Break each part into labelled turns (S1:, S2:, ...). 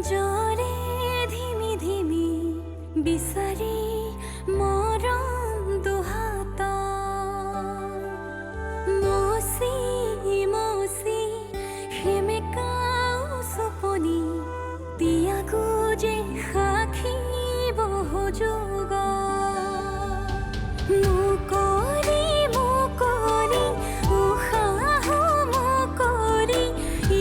S1: জৰে ধিমি ধিমি বিচাৰি মৰম দুহাত মচি মচি সেমেকাও চপনি তিয়াগো যে সাক্ষী বহু যুগ মুকলি মুকলি উশাহ মুকলি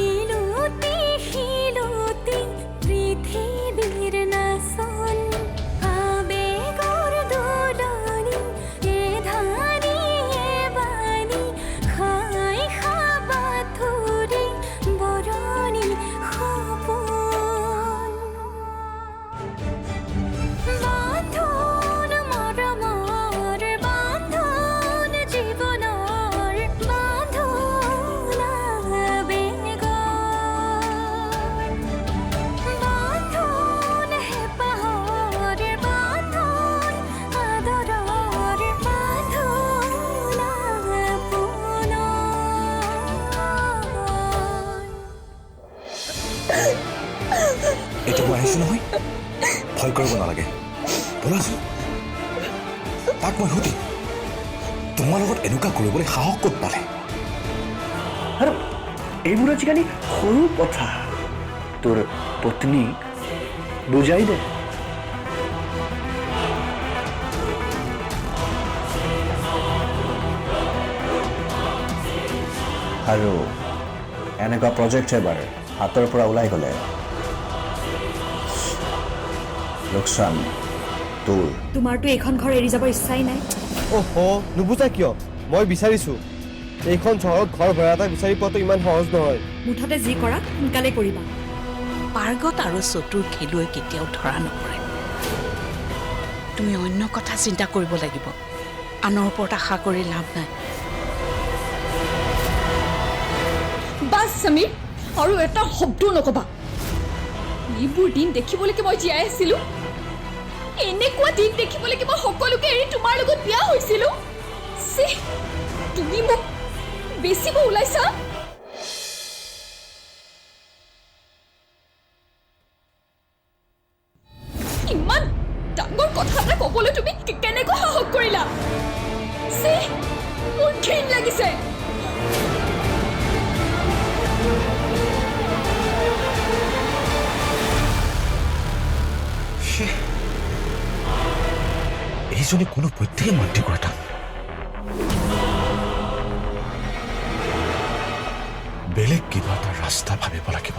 S1: ইলুতি শিলুতি পৃথিৱীৰ নাচন আবেগৰ দোলনি এ ধানি এ বাণী খাই খাবাথুৰি বৰণি সপোন বান্ধোন মৰমৰ বান্ধোন জীৱনৰ বান্ধোন আবেগৰ বান্ধোন হেঁপাহৰ বান্ধোন আদৰৰ বান্ধোন আপোনৰ
S2: এতিয়া মই আহিছোঁ নহয় ভয় কৰিব নালাগে বলাচোন তাক মই সুধিম তোমাৰ লগত এনেকুৱা কৰিবলৈ সাহস ক'ত পালে
S3: আৰু এইবোৰ আজিকালি সৰু কথা তোৰ পত্নীক বুজাই দে আৰু এনেকুৱা প্ৰজেক্ট এবাৰ হাতৰ পৰা ওলাই গ'লে লোকচান তোৰ
S4: তোমাৰতো এইখন ঘৰ এৰি যাব ইচ্ছাই নাই
S5: অহ নুবুজা কিয় মই বিচাৰিছোঁ এইখন চহৰত ঘৰ ভাড়া এটা বিচাৰি পোৱাটো ইমান সহজ নহয়
S4: মুঠতে যি কৰা সোনকালে কৰিবা
S6: পাৰ্গত আৰু চতুৰ খেলুৱৈ কেতিয়াও ধৰা নপৰে তুমি অন্য কথা চিন্তা কৰিব লাগিব আনৰ ওপৰত আশা কৰি লাভ নাই
S7: বাছ সমীৰ আৰু এটা শব্দ নকবা এইবোৰ দিন দেখিবলৈকে মই জীয়াই আছিলোঁ এনেকুৱা দিন দেখিবলৈকে মই সকলোকে এৰি তোমাৰ লগত বিয়া হৈছিলোঁ তুমি মোক বেছিব ওলাইছা ইমান ডাঙৰ কথা এটা ক'বলৈ তুমি কেনেকৈ সাহস কৰিলা মোৰ ঘিণ লাগিছে
S2: এইজনী কোনো পধ্যেই মান্তি কৰা টান বেলেগ কিবা এটা ৰাস্তা ভাবিব লাগিব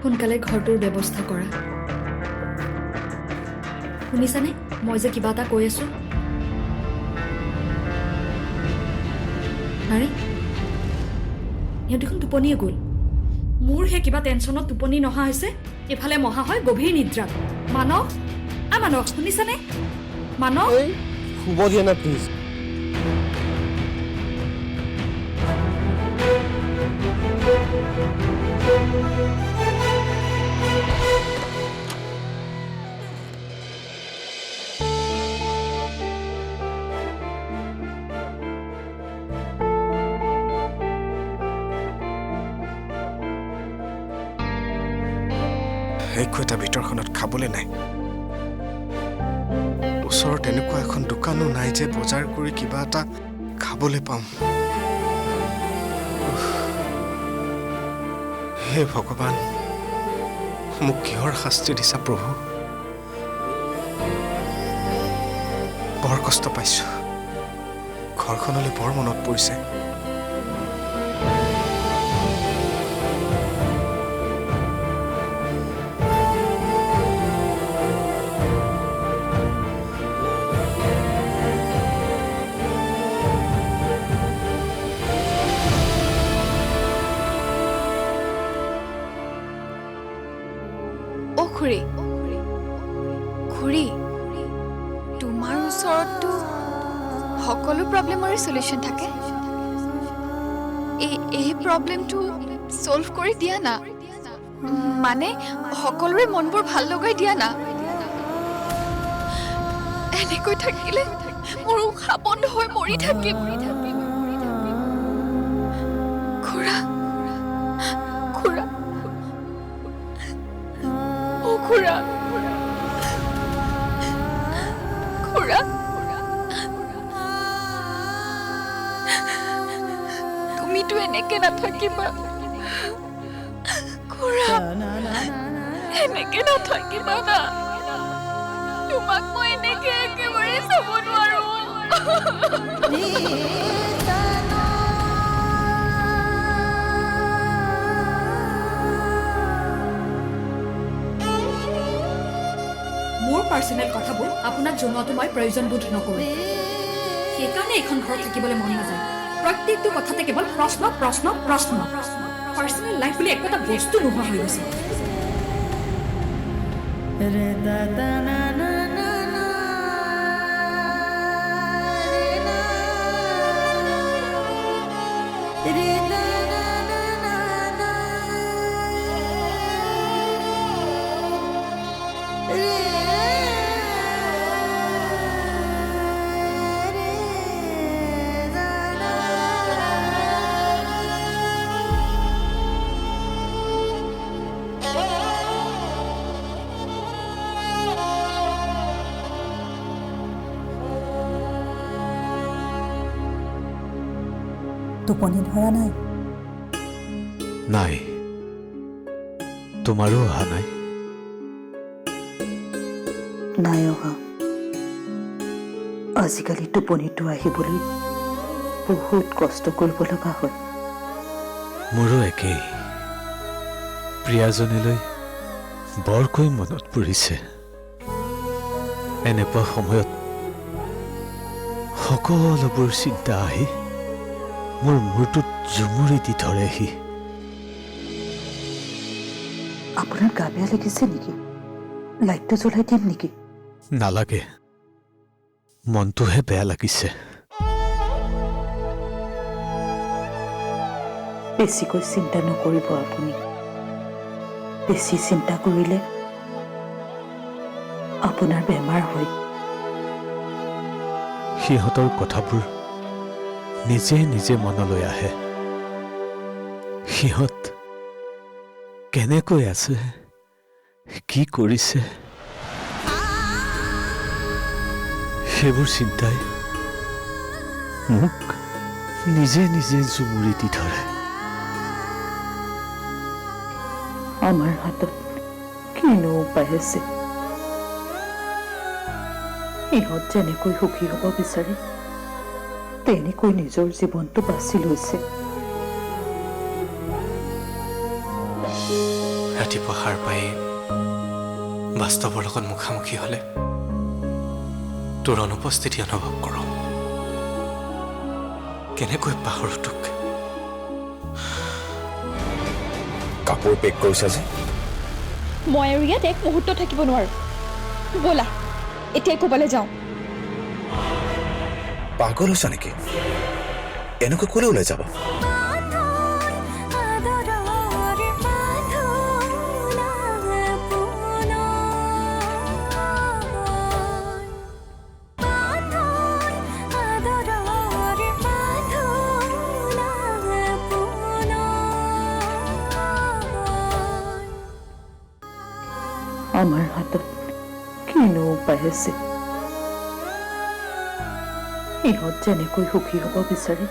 S4: সোনকালে ঘৰটোৰ ব্যৱস্থা কৰা শুনিছানে মই যে কিবা এটা কৈ আছো আৰে ইহঁত দেখোন টোপনিয়ে গ'ল মোৰহে কিবা টেনশ্যনত টোপনি নহা হৈছে এফালে মহা হয় গভীৰ নিদ্ৰাত মানস মানস শুনিছানে মানস
S5: শুব দিয়া না প্লিজ
S2: একো এটা ভিতৰখনত খাবলৈ নাই ওচৰত এনেকুৱা এখন দোকানো নাই যে বজাৰ কৰি কিবা এটা খাবলৈ পাম হে ভগৱান মোক কিহৰ শাস্তি দিছা প্ৰভু বৰ কষ্ট পাইছো ঘৰখনলৈ বৰ মনত পৰিছে
S7: খুৰী খুৰী তোমাৰ ওচৰততো সকলো প্ৰব্লেমৰে সলিউশন থাকে
S8: এই প্ৰব্লেমটো ছল্ভ কৰি দিয়া না মানে সকলোৰে মনবোৰ ভাল লগাই দিয়া না এনেকৈ থাকিলে মোৰ উশাহ বন্ধ হৈ মৰি থাকিম খুৰা খুৰা অ খুৰা খুৰা তুমিতো এনেকে নাথাকিবা খুৰা এনেকে নাথাকিবা না তোমাক মই এনেকে একেবাৰে চাব নোৱাৰো
S4: মোৰ পাৰ্চনেল কথাবোৰ আপোনাক জনোৱাটো মই প্ৰয়োজনবোধ নকৰোঁ সেইকাৰণে এইখন ঘৰত থাকিবলৈ মন নাযায় প্ৰত্যেকটো কথাতে কেৱল প্ৰশ্ন প্ৰশ্ন প্ৰশ্ন পাৰ্চনেল লাইফ বুলি একো এটা বস্তু নোহোৱা হৈ গৈছে
S9: টোপনি ধৰা নাই
S2: নাই তোমাৰো অহা নাই
S9: নাই অহা আজিকালি টোপনিটো আহিবলৈ বহুত কষ্ট কৰিব লগা হয়
S2: মোৰো একেই প্ৰিয়াজনীলৈ বৰকৈ মনত পৰিছে এনেকুৱা সময়ত সকলোবোৰ চিন্তা আহি মোৰ মূৰটোত জুমুৰি দি ধৰেহি
S9: আপোনাৰ গা বেয়া লাগিছে নেকি লাইটটো জ্বলাই দিম নেকি
S2: নালাগে মনটোহে বেয়া লাগিছে
S9: বেছিকৈ চিন্তা নকৰিব আপুনি বেছি চিন্তা কৰিলে আপোনাৰ বেমাৰ হয়
S2: সিহঁতৰ কথাবোৰ নিজে নিজে মনলৈ আহে সিহঁত কেনেকৈ আছে কি কৰিছে সেইবোৰ চিন্তাই মোক নিজে নিজে জুমুৰি দি ধৰে
S9: আমাৰ হাতত কিনো উপায় আছে ইহঁত যেনেকৈ সুখী হ'ব বিচাৰে তেনেকৈ নিজৰ জীৱনটো বাছি লৈছে
S10: ৰাতিপুৱা সাৰ পাই বাস্তৱৰ লগত মুখামুখি হ'লে তোৰ অনুপস্থিতি অনুভৱ কৰোঁ কেনেকৈ পাহৰো তোক
S2: কাপোৰ পেক কৰিছা যে
S7: মই আৰু ইয়াত এক মুহূৰ্ত থাকিব নোৱাৰো ব'লা এতিয়া ক'বলৈ যাওঁ
S2: পাগল হৈছা নেকি এনেকৈ ক'লে ওলাই যাব
S9: আমাৰ হাতত কিনো উপায় আছে ইহঁত যেনেকৈ সুখী হ'ব বিচাৰে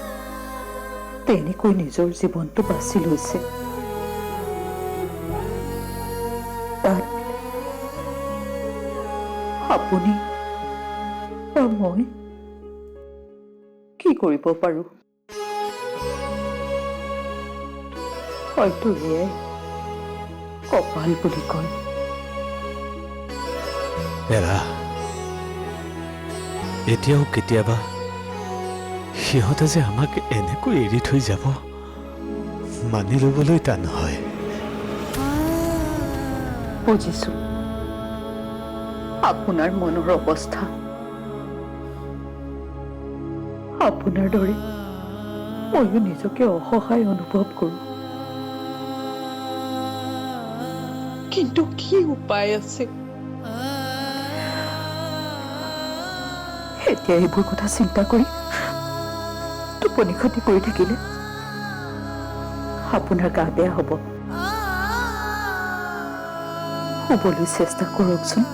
S9: তেনেকৈ নিজৰ জীৱনটো বাছি লৈছে তাত আপুনি বা মই কি কৰিব পাৰোঁ হয়তো এয়াই কপাল বুলি কয়
S2: এৰা এতিয়াও কেতিয়াবা সিহঁতে যে আমাক এনেকৈ এৰি থৈ যাব মানি ল'বলৈ টান হয়
S9: বুজিছো আপোনাৰ মনৰ অৱস্থা আপোনাৰ দৰে ময়ো নিজকে অসহায় অনুভৱ কৰোঁ। কিন্তু কি উপায় আছে? এতিয়া এইবোৰ কথা চিন্তা কৰি টোপনি ক্ষতি কৰি থাকিলে আপোনাৰ গা বেয়া হ'ব। শুবলৈ চেষ্টা কৰকচোন।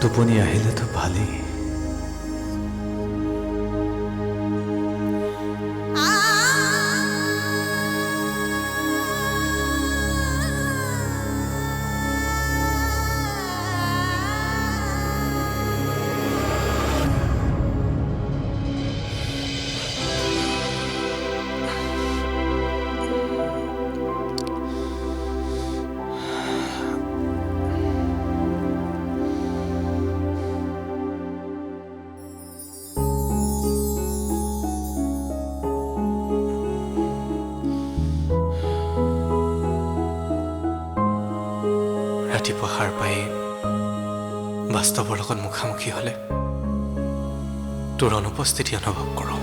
S10: টোপনি আহিলেতো ভালেই। ৰাতিপুৱা সাৰ পাই বাস্তৱৰ লগত মুখামুখি হ'লে তোৰ অনুপস্থিতি অনুভৱ কৰোঁ।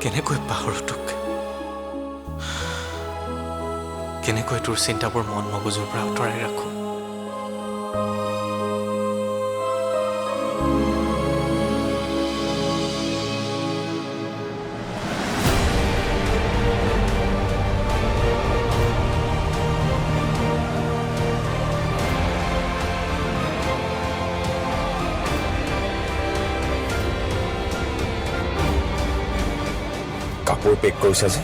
S10: কেনেকৈ পাহৰোঁ তোক, কেনেকৈ তোৰ চিন্তাবোৰ মন মগজুৰ পৰা আঁতৰাই ৰাখোঁ।
S2: কাপোৰ পেক কৰিছা যে?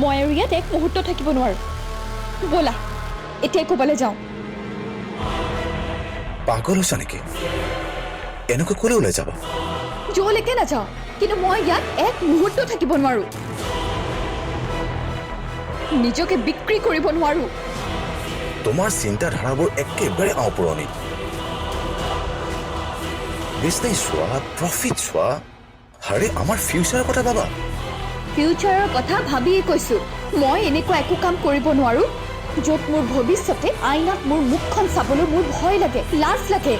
S7: মই আৰু ইয়াত এক মুহূৰ্ত থাকিব নোৱাৰো। ব'লা এতিয়া ক'বলৈ যাওঁ।
S2: পাগল হৈছা নেকি? এনেকৈ ক'লে ওলাই যাবা?
S7: য'লৈকে নাযাওঁ, কিন্তু মই ইয়াত এক মুহূৰ্ত থাকিব নোৱাৰো। নিজকে বিক্ৰী কৰিব নোৱাৰো।
S2: তোমাৰ চিন্তাধাৰাবোৰ একেবাৰে অপুৰণি। বিজনেছ চোৱা, প্ৰফিট চোৱা, আৰে আমাৰ ফিউচাৰৰ কথা ভাবা।
S7: ফিউচাৰৰ কথা ভাবিয়ে কৈছো। মই এনেকুৱা একো কাম কৰিব নোৱাৰো য'ত মোৰ ভৱিষ্যতে আইনাত মোৰ মুখখন চাবলৈ মোৰ ভয় লাগে, লাজ লাগে।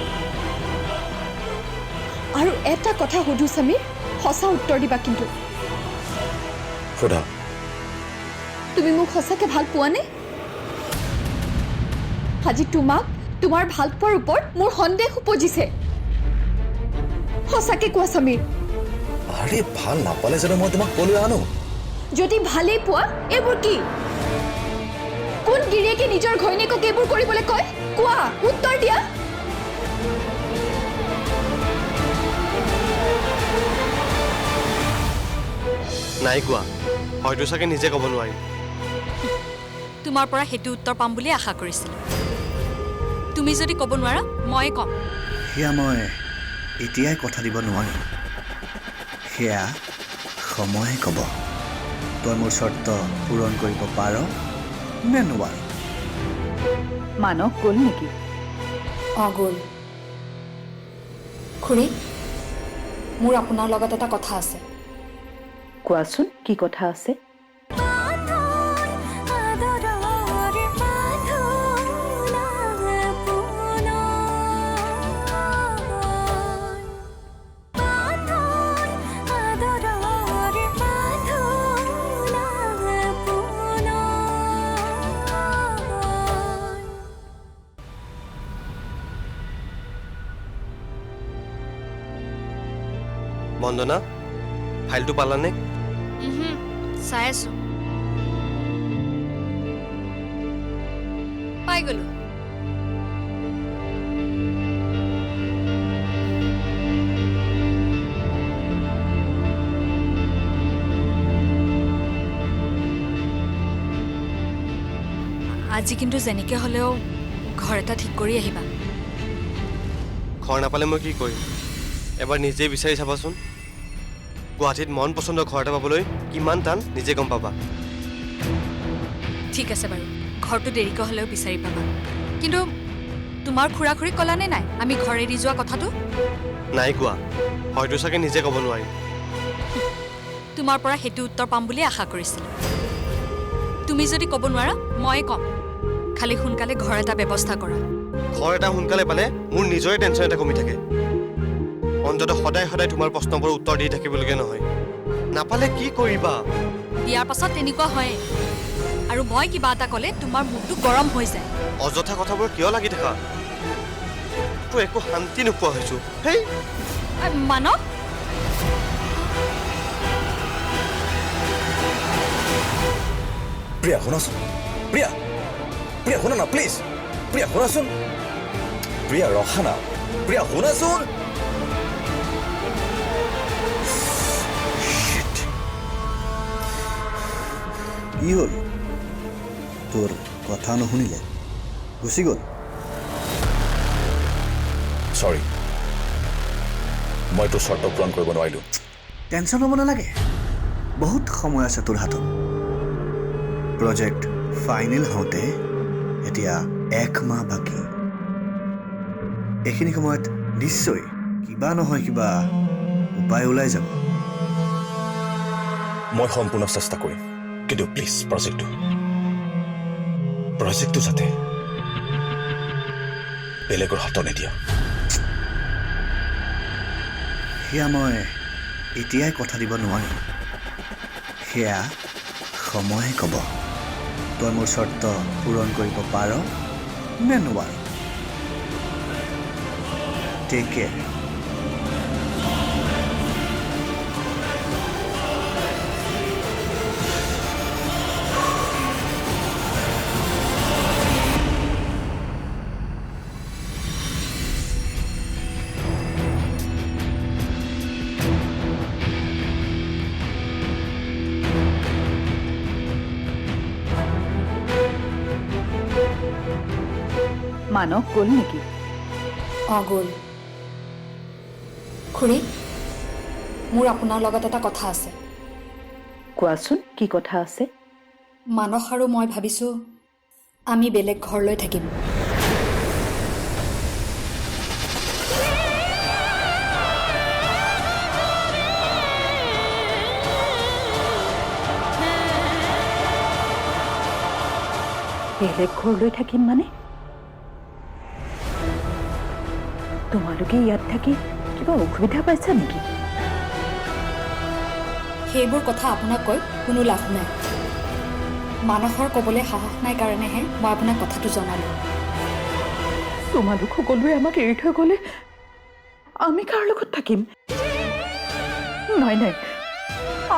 S7: আৰু এটা কথা সুধো সমীৰ, সঁচা উত্তৰ দিবা কিন্তু।
S2: সোধা।
S7: তুমি মোক সঁচাকে ভাল পোৱানে? আজি তোমাক তোমাৰ ভাল পোৱাৰ ওপৰত মোৰ সন্দেহ উপজিছে। সঁচাকে কোৱা সমীৰ।
S2: আৰে ভাল নাপালে জানো মই তোমাক ক'লৈ আনো?
S7: যদি ভালেই পোৱা এইবোৰ কি? কোন গিৰিয়েকে নিজৰ ঘৈণীয়েকক এইবোৰ কৰিবলৈ কয়? কোৱা, উত্তৰ দিয়া।
S5: নাই কোৱা, হয়তো চাগে নিজে ক'ব নোৱাৰিম।
S4: তোমাৰ পৰা সেইটো উত্তৰ পাম বুলি আশা কৰিছিলোঁ। তুমি যদি ক'ব নোৱাৰা ময়ে ক'ম।
S3: সেয়া মই এতিয়াই কথা দিব নোৱাৰিম। সেয়া সময়ে ক'ব। তই মোৰ চৰ্ত পূৰণ কৰিব পাৰ নে নোৱাৰ?
S9: মানস গ'ল নেকি?
S4: গ'ল। খুৰী, মোৰ আপোনাৰ লগত এটা কথা আছে।
S9: কোৱাচোন, কি কথা আছে?
S5: বন্দনা, ফাইলটো পালানে?
S4: চাই আছো। পাই গলো। আজি কিন্তু যেনেকৈ হ'লেও ঘৰ এটা ঠিক কৰি আহিবা।
S5: ঘৰ নাপালে মই কি কৰিম? এবাৰ নিজেই বিচাৰি চাবাচোন। গুৱাহাটীত মন পচন্দৰ ঘৰ এটা পাবলৈ কিমান টান নিজে গম পাবা।
S4: ঠিক আছে বাৰু, ঘৰটো দেৰিকৈ হ'লেও বিচাৰি পাবা। কিন্তু তোমাৰ খুৰা খুৰীক ক'লানে নাই আমি ঘৰ এৰি যোৱা কথাটো?
S5: নাই কোৱা, হয়তো চাগে নিজে ক'ব নোৱাৰিম।
S4: তোমাৰ পৰা সেইটো উত্তৰ পাম বুলি আশা কৰিছিলোঁ। তুমি যদি ক'ব নোৱাৰা ময়ে ক'ম, খালি সোনকালে ঘৰ এটা ব্যৱস্থা কৰা।
S5: ঘৰ এটা সোনকালে পালে মোৰ নিজৰে টেনশ্যন এটা কমি থাকে। অন্ততঃ সদায় সদায় তোমাৰ প্ৰশ্নবোৰৰ উত্তৰ দি থাকিবলগীয়া নহয়। নাপালে কি কৰিবা?
S4: বিয়াৰ পাছত তেনেকুৱা হয়ে, আৰু মই কিবা এটা ক'লে তোমাৰ মুখটো গৰম হৈ যায়।
S5: অযথা কথাবোৰ কিয় লাগি থাকা? তো একো শান্তি নোপোৱা হৈছো। হেই
S4: মানৱ,
S2: প্ৰিয়া শুনাচোন, প্ৰিয়া প্ৰিয়া শুনা না প্লিজ, প্ৰিয়া শুনাচোন, প্ৰিয়া ৰখা না, প্ৰিয়া শুনাচোন।
S3: কি হ'ল? তোৰ কথা নুশুনিলে গুচি গ'ল?
S2: চৰি, মই তোৰ চৰ্ত পূৰণ কৰিব নোৱাৰিলোঁ।
S3: টেনশ্যন ল'ব নালাগে, বহুত সময় আছে তোৰ হাতত। প্ৰজেক্ট ফাইনেল হওঁতে এতিয়া 1 মাহ বাকী। এইখিনি সময়ত নিশ্চয় কিবা নহয় কিবা উপায় ওলাই যাব।
S2: মই সম্পূৰ্ণ চেষ্টা কৰিম, কিন্তু প্লিজ প্ৰজেক্টটো যাতে বেলেগৰ হাতত নিদিয়া।
S3: সেয়া মই এতিয়াই কথা দিব নোৱাৰিম, সেয়া সময়ে ক'ব। তই মোৰ চৰ্ত পূৰণ কৰিব পাৰ নে নোৱাৰ? Tech care.
S9: মানস গ'ল নেকি?
S4: গ'ল। খুৰী, মোৰ আপোনাৰ লগত এটা কথা আছে।
S9: কোৱাচোন, কি কথা আছে?
S4: মানস আৰু মই ভাবিছোঁ আমি বেলেগ ঘৰলৈ থাকিম।
S9: বেলেগ ঘৰলৈ থাকিম মানে? তোমালোকে ইয়াত থাকি কিবা অসুবিধা পাইছা নেকি?
S4: সেইবোৰ কথা আপোনাক কৈ কোনো লাভ নাই। মানসৰ ক'বলৈ সাহস নাই কাৰণেহে মই আপোনাক কথাটো জনালোঁ।
S9: তোমালোক সকলোৱে আমাক এৰি থৈ গ'লে আমি কাৰ লগত থাকিম? নাই নাই,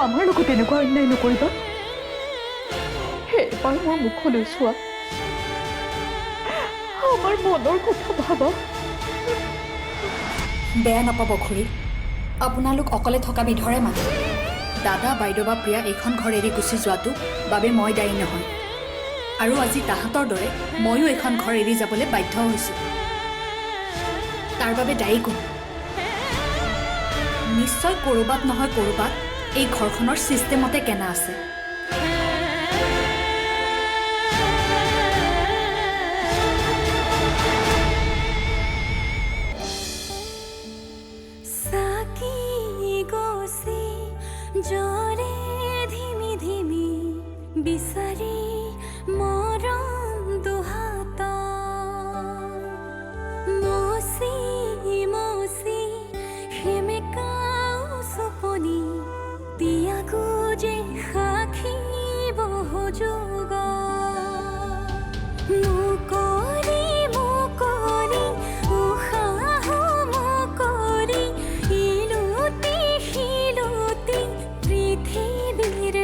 S9: আমাৰ লগত এনেকুৱা অন্যায় নকৰিবা। সেইবাৰ মোৰ মুখলৈ চোৱা, আমাৰ মনৰ কথা ভাবা।
S4: বেয়া নাপাব খুৰী, আপোনালোক অকলে থকা বিধৰে মানুহ। দাদা, বাইদেউ বা প্ৰিয়া এইখন ঘৰ এৰি গুচি যোৱাটো বাবে মই দায়ী নহয়। আৰু আজি তাহাঁতৰ দৰে ময়ো এইখন ঘৰ এৰি যাবলৈ বাধ্য হৈছোঁ। তাৰ বাবে দায়ী কোন? নিশ্চয় ক'ৰবাত নহয় ক'ৰবাত এই ঘৰখনৰ ছিষ্টেমতে কেনা আছে।
S1: জৰে ধিমি ধিমি বিচাৰি মৰম দুহাত মচি মচি সেমেকাও চপনি তিয়াগো যে সাক্ষী বহু যুগ মুকলি মুকলি উশাহ মুকলি ইলুতি শিলুতি পৃথিৱীৰ